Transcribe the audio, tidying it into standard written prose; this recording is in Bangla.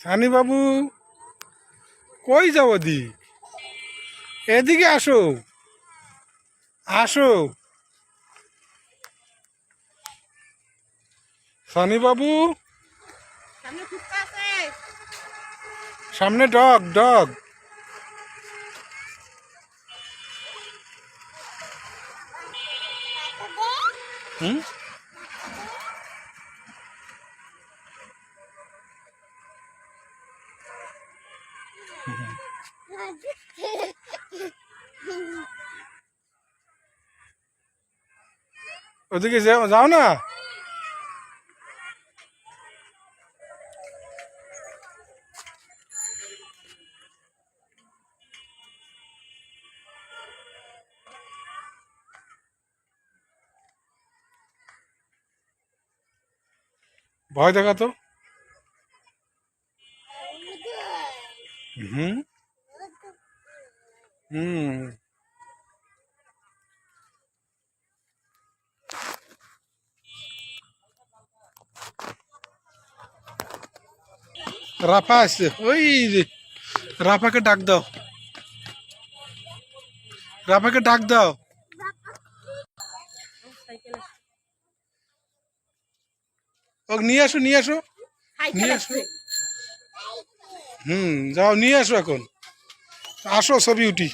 সানি বাবু কই যাও ওদিক? এদিকে আসো, আসো সানি বাবু। সামনে ডগ ডগ। হুম, ওদিকে যাও, যাও না। ভয় দেখা তো। হুম হুম। রাফা আসছে, ওই যে রাফাকে ডাক দাও, রাফাকে ডাক দাও। ও নিয়ে আসো, নিয়ে আসো, নিয়ে আসো। যাও নিয়ে আসো এখন। আসো ছবি উঠি।